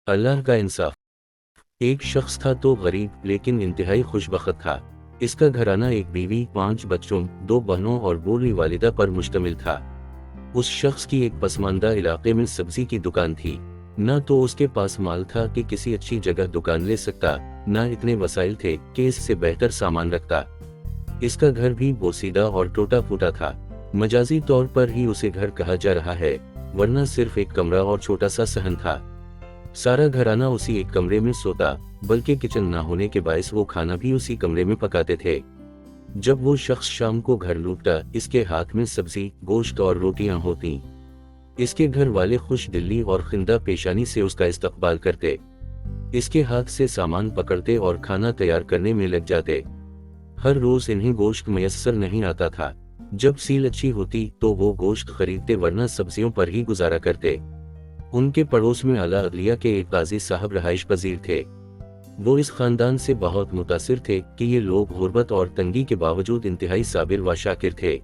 اللہ کا انصاف۔ ایک شخص تھا تو غریب لیکن انتہائی خوشبخت تھا۔ اس کا گھرانہ ایک بیوی، 5 بچوں، 2 بہنوں اور بوڑھی والدہ پر مشتمل تھا۔ اس شخص کی ایک پسماندہ علاقے میں سبزی کی دکان تھی۔ نہ تو اس کے پاس مال تھا کہ کسی اچھی جگہ دکان لے سکتا، نہ اتنے وسائل تھے کہ اس سے بہتر سامان رکھتا۔ اس کا گھر بھی بوسیدہ اور ٹوٹا پھوٹا تھا۔ مجازی طور پر ہی اسے گھر کہا جا رہا ہے، ورنہ صرف ایک کمرہ اور چھوٹا سا صحن تھا۔ سارا گھرانہ اسی ایک کمرے میں سوتا، بلکہ کچن نہ ہونے کے باعث وہ کھانا بھی اسی کمرے میں پکاتے تھے۔ جب وہ شخص شام کو گھر لوٹتا، اس کے ہاتھ میں سبزی، گوشت اور روٹیاں ہوتیں۔ اس کے گھر والے خوش دلی اور خندہ پیشانی سے اس کا استقبال کرتے۔ اس کے ہاتھ سے سامان پکڑتے اور کھانا تیار کرنے میں لگ جاتے۔ ہر روز انہیں گوشت میسر نہیں آتا تھا۔ جب سیل اچھی ہوتی تو وہ گوشت خریدتے، ورنہ سبزیوں پر ہی گزارا کرتے۔ ان کے پڑوس میں اعلیٰ عدلیہ کے ایک قاضی صاحب رہائش پذیر تھے۔ وہ اس خاندان سے بہت متاثر تھے کہ یہ لوگ غربت اور تنگی کے باوجود انتہائی صابر و شاکر تھے۔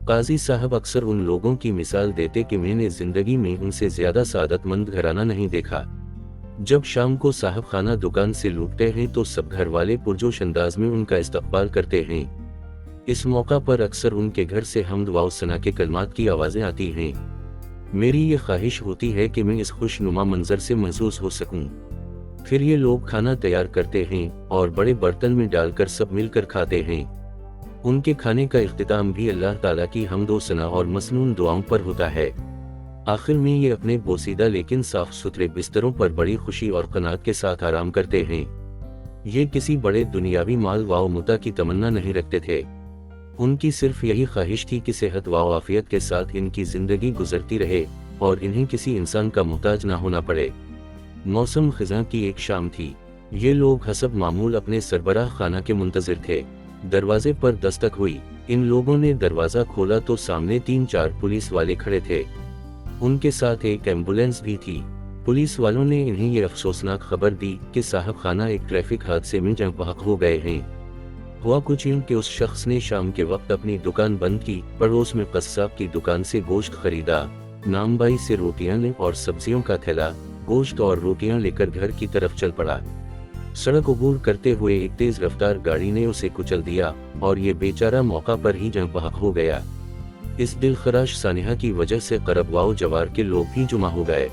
قاضی صاحب اکثر ان لوگوں کی مثال دیتے کہ میں نے زندگی میں ان سے زیادہ سعادت مند گھرانہ نہیں دیکھا۔ جب شام کو صاحب خانہ دکان سے لوٹتے ہیں تو سب گھر والے پرجوش انداز میں ان کا استقبال کرتے ہیں۔ اس موقع پر اکثر ان کے گھر سے حمد و ثنا کے کلمات کی آوازیں آتی ہیں۔ میری یہ خواہش ہوتی ہے کہ میں اس خوش نما منظر سے محظوظ ہو سکوں۔ پھر یہ لوگ کھانا تیار کرتے ہیں اور بڑے برتن میں ڈال کر سب مل کر کھاتے ہیں۔ ان کے کھانے کا اختتام بھی اللہ تعالیٰ کی حمد و ثنا اور مسنون دعاؤں پر ہوتا ہے۔ آخر میں یہ اپنے بوسیدہ لیکن صاف ستھرے بستروں پر بڑی خوشی اور قناعت کے ساتھ آرام کرتے ہیں۔ یہ کسی بڑے دنیاوی مال و متاع کی تمنا نہیں رکھتے تھے۔ ان کی صرف یہی خواہش تھی کہ صحت و عافیت کے ساتھ ان کی زندگی گزرتی رہے اور انہیں کسی انسان کا محتاج نہ ہونا پڑے۔ موسم خزاں کی ایک شام تھی۔ یہ لوگ حسب معمول اپنے سربراہ خانہ کے منتظر تھے۔ دروازے پر دستک ہوئی۔ ان لوگوں نے دروازہ کھولا تو سامنے 3-4 پولیس والے کھڑے تھے۔ ان کے ساتھ ایک ایمبولینس بھی تھی۔ پولیس والوں نے انہیں یہ افسوسناک خبر دی کہ صاحب خانہ ایک ٹریفک حادثے میں جاں بحق ہو گئے ہیں۔ ہوا کچھ یوں کہ اس شخص نے شام کے وقت اپنی دکان بند کی، پڑوس میں قصاب کی دکان سے گوشت خریدا، نامبائی سے روٹیاں لیں اور سبزیوں کا تھیلا، گوشت اور روٹیاں لے کر گھر کی طرف چل پڑا۔ سڑک عبور کرتے ہوئے ایک تیز رفتار گاڑی نے اسے کچل دیا اور یہ بیچارہ موقع پر ہی جاں بحق ہو گیا۔ اس دلخراش سانحہ کی وجہ سے قرب و جوار کے لوگ بھی جمع ہو گئے۔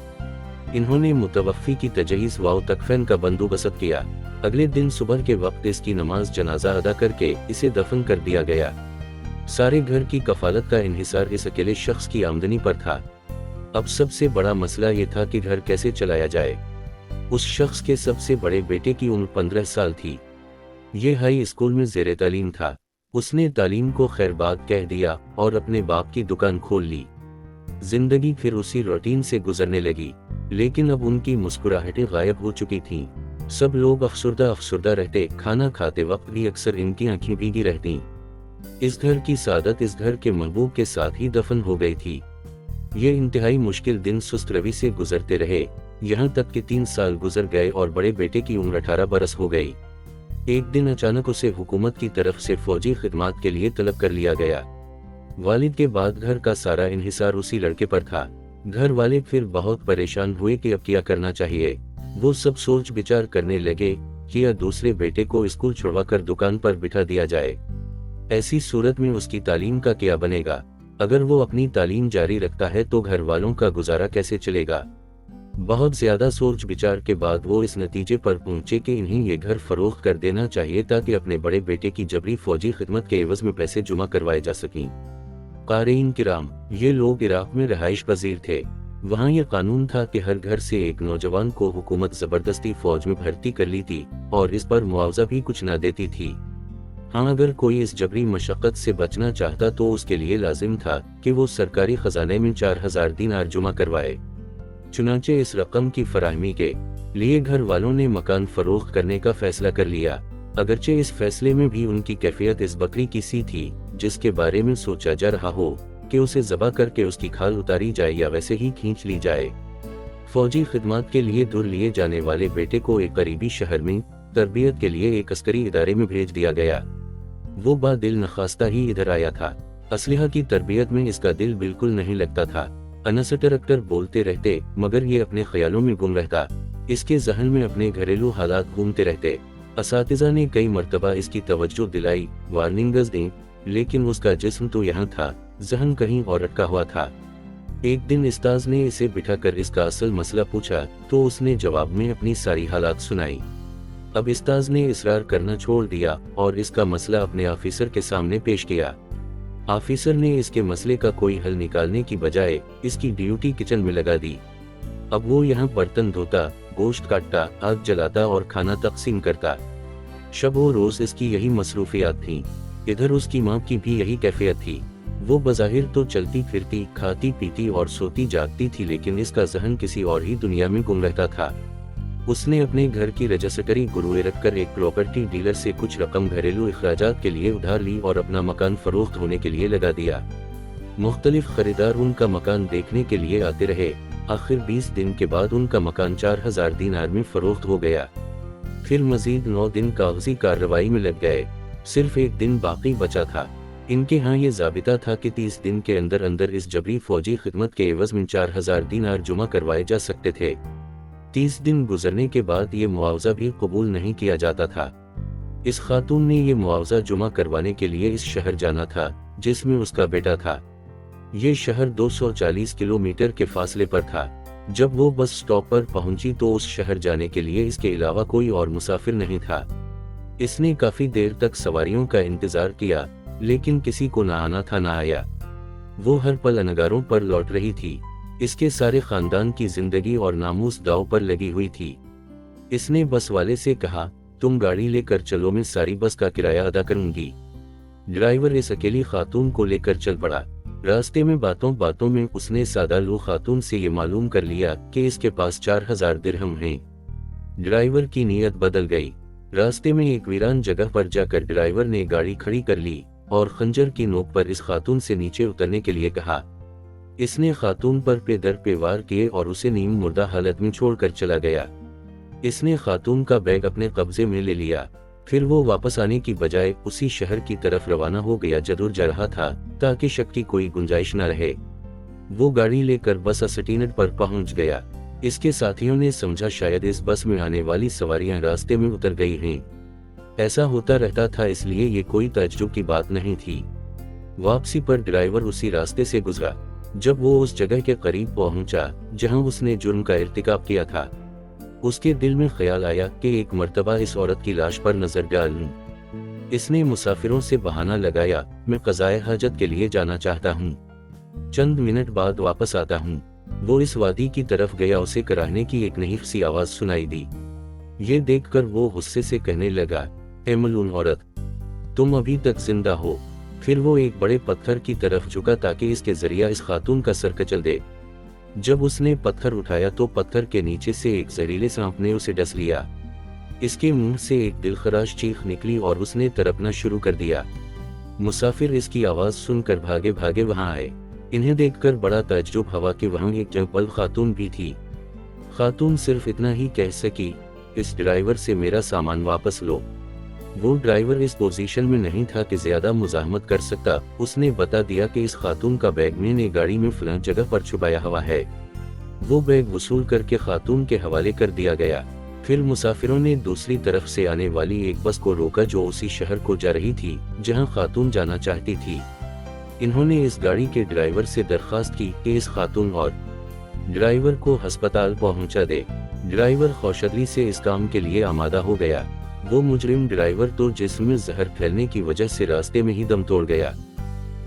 انہوں نے متوفی کی تجہیز و تکفین کا بندوبست کیا۔ اگلے دن صبح کے وقت اس کی نماز جنازہ ادا کر کے اسے دفن کر دیا گیا۔ سارے گھر کی کفالت کا انحصار اس اکیلے شخص کی آمدنی پر تھا۔ اب سب سے بڑا مسئلہ یہ تھا کہ گھر کیسے چلایا جائے۔ اس شخص کے سب سے بڑے بیٹے کی عمر 15 سال تھی۔ یہ ہائی اسکول میں زیر تعلیم تھا۔ اس نے تعلیم کو خیر بات کہہ دیا اور اپنے باپ کی دکان کھول لی۔ زندگی پھر اسی روٹین سے گزرنے لگی، لیکن اب ان کی مسکراہٹیں غائب ہو چکی تھیں۔ سب لوگ افسردہ رہتے، کھانا کھاتے وقت بھی اکثر ان کی آنکھیں بھیگی رہتیں۔ اس گھر کی سعادت اس گھر کے محبوب کے ساتھ ہی دفن ہو گئی تھی۔ یہ انتہائی مشکل دن سست روی سے گزرتے رہے، یہاں تک کہ 3 سال گزر گئے اور بڑے بیٹے کی عمر 18 برس ہو گئی۔ ایک دن اچانک اسے حکومت کی طرف سے فوجی خدمات کے لیے طلب کر لیا گیا۔ والد کے بعد گھر کا سارا انحصار اسی لڑکے پر تھا۔ گھر والے پھر بہت پریشان ہوئے کہ اب کیا کرنا چاہیے۔ وہ سب سوچ بچار کرنے لگے کہ یا دوسرے بیٹے کو اسکول چھڑوا کر دکان پر بٹھا دیا جائے۔ ایسی صورت میں اس کی تعلیم کا کیا بنے گا؟ اگر وہ اپنی تعلیم جاری رکھتا ہے تو گھر والوں کا گزارا کیسے چلے گا؟ بہت زیادہ سوچ بچار کے بعد وہ اس نتیجے پر پہنچے کہ انہیں یہ گھر فروخت کر دینا چاہیے تاکہ اپنے بڑے بیٹے کی جبری فوجی خدمت کے عوض میں پیسے جمع کروائے جا سکیں۔ قارئین کرام، یہ لوگ عراق میں رہائش پذیر تھے۔ وہاں یہ قانون تھا کہ ہر گھر سے ایک نوجوان کو حکومت زبردستی فوج میں بھرتی کر لی تھی اور اس پر معاوضہ بھی کچھ نہ دیتی تھی۔ ہاں، اگر کوئی اس جبری مشقت سے بچنا چاہتا تو اس کے لیے لازم تھا کہ وہ سرکاری خزانے میں 4000 دینار جمع کروائے۔ چنانچہ اس رقم کی فراہمی کے لیے گھر والوں نے مکان فروخت کرنے کا فیصلہ کر لیا، اگرچہ اس فیصلے میں بھی ان کی کیفیت اس بکری کی سی تھی جس کے بارے میں سوچا جا رہا ہو کہ اسے ذبح کر کے اس کی کھال اتاری جائے یا ویسے ہی کھینچ لی جائے۔ فوجی خدمات کے لیے دور لیے جانے والے بیٹے کو ایک قریبی شہر میں تربیت کے لیے ایک عسکری ادارے میں بھیج دیا گیا۔ وہ با دل نخواستہ ہی ادھر آیا تھا۔ اسلحہ کی تربیت میں اس کا دل بالکل نہیں لگتا تھا۔ انسٹرکٹر بولتے رہتے مگر یہ اپنے خیالوں میں گم رہتا۔ اس کے ذہن میں اپنے گھریلو حالات گھومتے رہتے۔ اساتذہ نے کئی مرتبہ اس کی توجہ دلائی، وارننگز دیں، لیکن اس کا جسم تو یہاں تھا، ذہن کہیں اور اٹکا ہوا تھا۔ ایک دن استاذ نے اسے بٹھا کر اس کا اصل مسئلہ پوچھا تو اس نے جواب میں اپنی ساری حالات سنائی۔ اب استاذ نے اصرار کرنا چھوڑ دیا اور اس کا مسئلہ اپنے آفیسر کے سامنے پیش کیا۔ آفیسر نے اس کے مسئلے کا کوئی حل نکالنے کی بجائے اس کی ڈیوٹی کچن میں لگا دی۔ اب وہ یہاں برتن دھوتا، گوشت کاٹتا، آگ جلاتا اور کھانا تقسیم کرتا۔ شب و روز اس کی یہی مصروفیات تھیں۔ ادھر اس کی ماں کی بھی یہی کیفیت تھی۔ وہ بظاہر تو چلتی پھرتی، کھاتی پیتی اور سوتی جاگتی تھی، لیکن اس کا ذہن کسی اور ہی دنیا میں گم رہتا تھا۔ اس نے اپنے گھر کی رجسٹری گروے رکھ کر ایک پراپرٹی ڈیلر سے کچھ رقم گھریلو اخراجات کے لیے ادھار لی اور اپنا مکان فروخت ہونے کے لیے لگا دیا۔ مختلف خریدار ان کا مکان دیکھنے کے لیے آتے رہے۔ آخر 20 دن کے بعد ان کا مکان 4000 دینار میں فروخت ہو گیا۔ پھر مزید 9 دن کاغذی کارروائی میں لگ گئے۔ صرف ایک دن باقی بچا تھا۔ ان کے ہاں یہ ضابطہ تھا کہ 30 دن کے اندر اندر اس جبری فوجی خدمت کے عوض میں 4000 دینار جمع کروائے جا سکتے تھے۔ 30 دن گزرنے کے بعد یہ معاوضہ بھی قبول نہیں کیا جاتا تھا۔ اس خاتون نے یہ معاوضہ جمع کروانے کے لیے اس شہر جانا تھا جس میں اس کا بیٹا تھا۔ یہ شہر 240 کلومیٹر کے فاصلے پر تھا۔ جب وہ بس سٹاپ پر پہنچی تو اس شہر جانے کے لیے اس کے علاوہ کوئی اور مسافر نہیں تھا۔ اس نے کافی دیر تک سواریوں کا انتظار کیا، لیکن کسی کو نہ آنا تھا نہ آیا۔ وہ ہر پل انگاروں پر لوٹ رہی تھی۔ اس کے سارے خاندان کی زندگی اور ناموس داؤ پر لگی ہوئی تھی۔ اس نے بس والے سے کہا، تم گاڑی لے کر چلو، میں ساری بس کا کرایہ ادا کروں گی۔ ڈرائیور اس اکیلی خاتون کو لے کر چل پڑا۔ راستے میں باتوں میں اس نے سادہ لو خاتون سے یہ معلوم کر لیا کہ اس کے پاس 4000 درہم ہیں۔ ڈرائیور کی نیت بدل گئی۔ راستے میں ایک ویران جگہ پر جا کر ڈرائیور نے گاڑی کھڑی کر لی اور خنجر کی نوک پر اس خاتون سے نیچے اترنے کے لیے کہا۔ اس نے خاتون پر پے در پے وار کیے اور اسے نیم مردہ حالت میں چھوڑ کر چلا گیا۔ اس نے خاتون کا بیگ اپنے قبضے میں لے لیا۔ پھر وہ واپس آنے کی بجائے اسی شہر کی طرف روانہ ہو گیا جدور جا رہا تھا تاکہ شک کی کوئی گنجائش نہ رہے۔ وہ گاڑی لے کر بس اسٹینڈ پر پہنچ گیا۔ اس کے ساتھیوں نے سمجھا شاید اس بس میں آنے والی سواریاں راستے میں اتر گئی ہیں۔ ایسا ہوتا رہتا تھا، اس لیے یہ کوئی تعجب کی بات نہیں تھی۔ واپسی پر ڈرائیور اسی راستے سے گزرا۔ جب وہ اس جگہ کے قریب پہنچا جہاں اس نے جرم کا ارتکاب کیا تھا، اس کے دل میں خیال آیا کہ ایک مرتبہ اس عورت کی لاش پر نظر ڈال لوں۔ اس نے مسافروں سے بہانہ لگایا، میں قضائے حاجت کے لیے جانا چاہتا ہوں، چند منٹ بعد واپس آتا ہوں۔ وہ اس وادی کی طرف گیا، اسے کراہنے کی ایک نحیف سی آواز سنائی دی۔ یہ دیکھ کر وہ غصے سے کہنے لگا، اے ملعون عورت، تم ابھی تک زندہ ہو۔ پھر وہ ایک بڑے پتھر کی طرف جھکا تاکہ اس کے ذریعہ اس خاتون کا سر کچل دے۔ جب اس نے پتھر اٹھایا تو پتھر کے نیچے سے ایک زہریلے سانپ نے اسے ڈس لیا۔ اس کے منہ سے ایک دلخراش چیخ نکلی اور اس نے تڑپنا شروع کر دیا۔ مسافر اس کی آواز سن کر بھاگے بھاگے وہاں آئے۔ انہیں دیکھ کر بڑا تعجب ہوا کہ وہاں ایک جنگپل خاتون بھی تھی۔ خاتون صرف اتنا ہی کہہ سکی، اس ڈرائیور سے میرا سامان واپس لو۔ وہ ڈرائیور اس پوزیشن میں نہیں تھا کہ زیادہ مزاحمت کر سکتا۔ اس نے بتا دیا کہ اس خاتون کا بیگ میں نے گاڑی میں فلاں جگہ پر چھپایا ہوا ہے۔ وہ بیگ وصول کر کے خاتون کے حوالے کر دیا گیا۔ پھر مسافروں نے دوسری طرف سے آنے والی ایک بس کو روکا جو اسی شہر کو جا رہی تھی جہاں خاتون جانا چاہتی تھی۔ انہوں نے اس گاڑی کے ڈرائیور سے درخواست کی کہ اس خاتون اور ڈرائیور کو ہسپتال پہنچا دے۔ ڈرائیور خوشدلی سے اس کام کے لیے آمادہ ہو گیا۔ وہ مجرم ڈرائیور تو جسم میں زہر پھیلنے کی وجہ سے راستے میں ہی دم توڑ گیا۔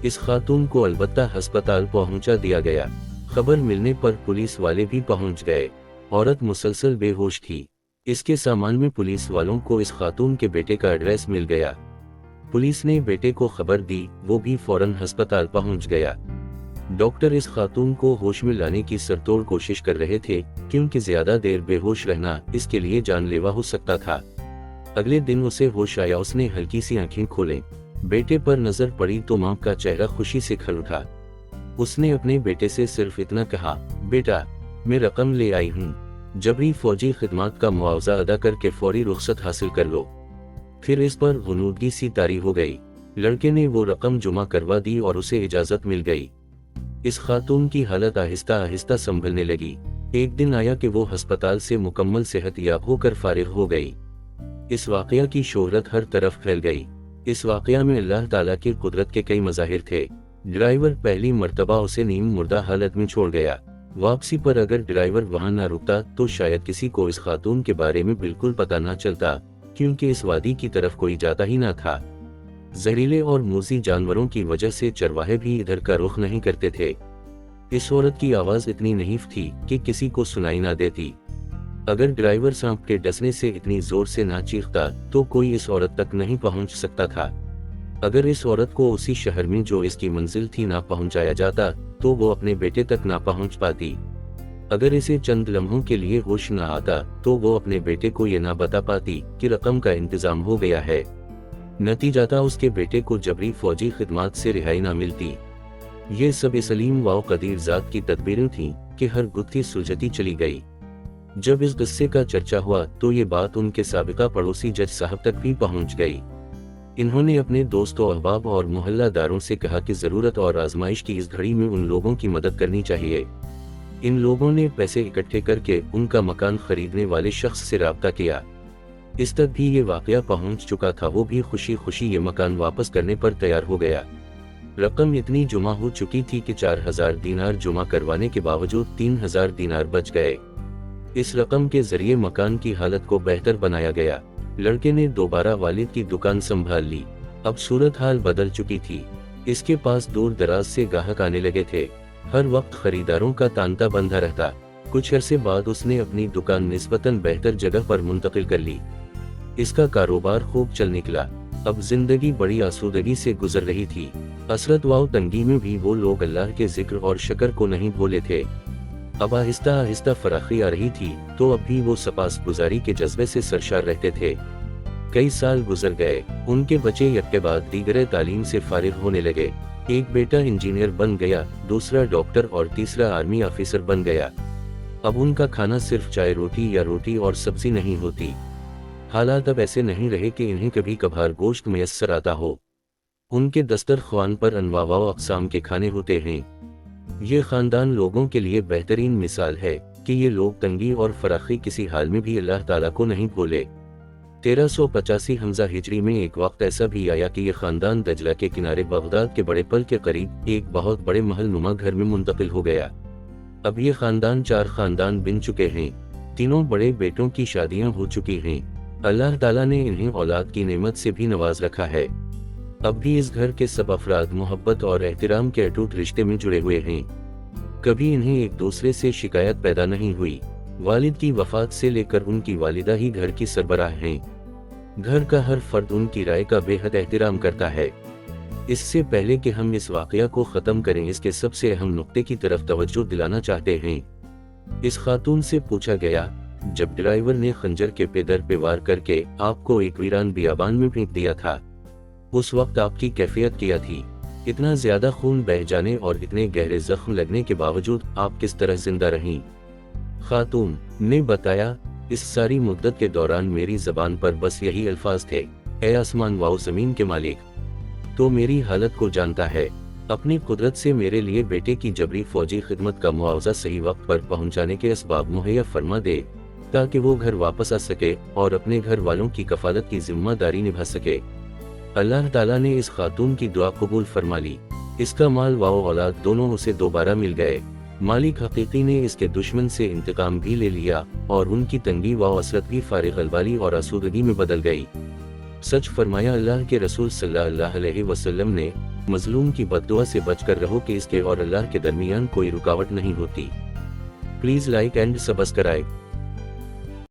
اس خاتون کو البتہ ہسپتال پہنچا دیا گیا۔ خبر ملنے پر پولیس والے بھی پہنچ گئے۔ عورت مسلسل بے ہوش تھی۔ اس کے سامان میں پولیس والوں کو اس خاتون کے بیٹے کا ایڈریس مل گیا۔ پولیس نے بیٹے کو خبر دی، وہ بھی فوراً ہسپتال پہنچ گیا۔ ڈاکٹر اس خاتون کو ہوش میں لانے کی سرتوڑ کوشش کر رہے تھے کیونکہ زیادہ دیر بے ہوش رہنا اس کے لیے جان لیوا ہو سکتا تھا۔ اگلے دن اسے ہوش آیا، اس نے ہلکی سی آنکھیں کھولیں، بیٹے پر نظر پڑی تو ماں کا چہرہ خوشی سے کھل اٹھا۔ اس نے اپنے بیٹے سے صرف اتنا کہا، بیٹا میں رقم لے آئی ہوں، جبری فوجی خدمات کا معاوضہ ادا کر کے فوری رخصت حاصل کر لو۔ پھر اس پر غنودگی سی طاری ہو گئی۔ لڑکے نے وہ رقم جمع کروا دی اور اسے اجازت مل گئی۔ اس خاتون کی حالت آہستہ آہستہ سنبھلنے لگی۔ ایک دن آیا کہ وہ ہسپتال سے مکمل صحت یاب ہو کر فارغ ہو گئی۔ اس واقعہ کی شہرت ہر طرف پھیل گئی۔ اس واقعہ میں اللہ تعالیٰ کی قدرت کے کئی مظاہر تھے۔ ڈرائیور پہلی مرتبہ اسے نیم مردہ حالت میں چھوڑ گیا۔ واپسی پر اگر ڈرائیور وہاں نہ رکتا تو شاید کسی کو اس خاتون کے بارے میں بالکل پتہ نہ چلتا، کیونکہ اس وادی کی طرف کوئی جاتا ہی نہ تھا۔ زہریلے اور موذی جانوروں کی وجہ سے چرواہے بھی ادھر کا رخ نہیں کرتے تھے۔ اس عورت کی آواز اتنی نحیف تھی کہ کسی کو سنائی نہ دیتی۔ اگر ڈرائیور سانپ کے ڈسنے سے اتنی زور سے نہ چیختا تو کوئی اس عورت تک نہیں پہنچ سکتا تھا۔ اگر اس عورت کو اسی شہر میں جو اس کی منزل تھی نہ پہنچایا جاتا تو وہ اپنے بیٹے تک نہ پہنچ پاتی۔ اگر اسے چند لمحوں کے لیے ہوش نہ آتا تو وہ اپنے بیٹے کو یہ نہ بتا پاتی کہ رقم کا انتظام ہو گیا ہے۔ نتیجتاً اس کے بیٹے کو جبری فوجی خدمات سے رہائی نہ ملتی۔ یہ سب اس علیم و قدیر ذات کی تدبیریں تھیں کہ ہر گتھی سلجھتی چلی گئی۔ جب اس قصے کا چرچا ہوا تو یہ بات ان کے سابقہ پڑوسی جج صاحب تک بھی پہنچ گئی۔ انہوں نے اپنے دوست و احباب اور محلہ داروں سے کہا کہ ضرورت اور آزمائش کی اس گھڑی میں ان لوگوں کی مدد کرنی چاہیے۔ ان لوگوں نے پیسے اکٹھے کر کے ان کا مکان خریدنے والے شخص سے رابطہ کیا۔ اس تک بھی یہ واقعہ پہنچ چکا تھا، وہ بھی خوشی خوشی یہ مکان واپس کرنے پر تیار ہو گیا۔ رقم اتنی جمع ہو چکی تھی کہ 4000 دینار جمع کروانے کے باوجود 3000 دینار بچ گئے۔ اس رقم کے ذریعے مکان کی حالت کو بہتر بنایا گیا۔ لڑکے نے دوبارہ والد کی دکان سنبھال لی۔ اب صورتحال بدل چکی تھی۔ اس کے پاس دور دراز سے گاہک آنے لگے تھے۔ ہر وقت خریداروں کا تانتا بندھا رہتا۔ کچھ عرصے بعد اس نے اپنی دکان نسبتاً بہتر جگہ پر منتقل کر لی۔ اس کا کاروبار خوب چل نکلا۔ اب زندگی بڑی آسودگی سے گزر رہی تھی۔ حسرت و تنگی میں بھی وہ لوگ اللہ کے ذکر اور شکر کو نہیں بھولے تھے۔ اب آہستہ آہستہ فراخی آ رہی تھی تو اب بھی وہ سپاس گزاری کے جذبے سے سرشار رہتے تھے۔ کئی سال گزر گئے۔ ان کے بچے یک کے بعد دیگر تعلیم سے فارغ ہونے لگے۔ ایک بیٹا انجینئر بن گیا، دوسرا ڈاکٹر اور تیسرا آرمی آفیسر بن گیا۔ اب ان کا کھانا صرف چائے روٹی یا روٹی اور سبزی نہیں ہوتی۔ حالات اب ایسے نہیں رہے کہ انہیں کبھی کبھار گوشت میسر آتا ہو۔ ان کے دسترخوان پر انواع و اقسام کے کھانے ہوتے ہیں۔ یہ خاندان لوگوں کے لیے بہترین مثال ہے کہ یہ لوگ تنگی اور فراخی کسی حال میں بھی اللہ تعالیٰ کو نہیں بھولے۔ 1385 حمزہ ہجری میں ایک وقت ایسا بھی آیا کہ یہ خاندان دجلہ کے کنارے بغداد کے بڑے پل کے قریب ایک بہت بڑے محل نما گھر میں منتقل ہو گیا۔ اب یہ خاندان 4 خاندان بن چکے ہیں۔ تینوں بڑے بیٹوں کی شادیاں ہو چکی ہیں۔ اللہ تعالیٰ نے انہیں اولاد کی نعمت سے بھی نواز رکھا ہے۔ اب بھی اس گھر کے سب افراد محبت اور احترام کے اٹوٹ رشتے میں جڑے ہوئے ہیں۔ کبھی انہیں ایک دوسرے سے شکایت پیدا نہیں ہوئی۔ والد کی وفات سے لے کر ان کی والدہ ہی گھر کی سربراہ ہیں۔ گھر کا ہر فرد ان کی رائے کا بے حد احترام کرتا ہے۔ اس سے پہلے کہ ہم اس واقعہ کو ختم کریں، اس کے سب سے اہم نقطے کی طرف توجہ دلانا چاہتے ہیں۔ اس خاتون سے پوچھا گیا، جب ڈرائیور نے خنجر کے پیدر پہ وار کر کے آپ کو ایک ویران بیابان میں پھینک دیا تھا، اس وقت آپ کی کیفیت کیا تھی؟ اتنا زیادہ خون بہہ جانے اور اتنے گہرے زخم لگنے کے باوجود آپ کس طرح زندہ رہیں؟ خاتون نے بتایا، اس ساری مدت کے دوران میری زبان پر بس یہی الفاظ تھے، اے آسمان و زمین کے مالک، تو میری حالت کو جانتا ہے۔ اپنی قدرت سے میرے لیے بیٹے کی جبری فوجی خدمت کا معاوضہ صحیح وقت پر پہنچانے کے اسباب مہیا فرما دے تاکہ وہ گھر واپس آ سکے اور اپنے گھر والوں کی کفالت کی ذمہ داری نبھا سکے۔ اللہ تعالیٰ نے اس خاتون کی دعا قبول فرما لی۔ اس کا مال و اولاد دونوں اسے دوبارہ مل گئے۔ مالک حقیقی نے اس کے دشمن سے انتقام بھی لے لیا اور ان کی تنگی و حسرت بھی فارغ البالی اور آسودگی میں بدل گئی۔ سچ فرمایا اللہ کے رسول صلی اللہ علیہ وسلم نے، مظلوم کی بددعا سے بچ کر رہو کہ اس کے اور اللہ کے درمیان کوئی رکاوٹ نہیں ہوتی۔ Please like and subscribe.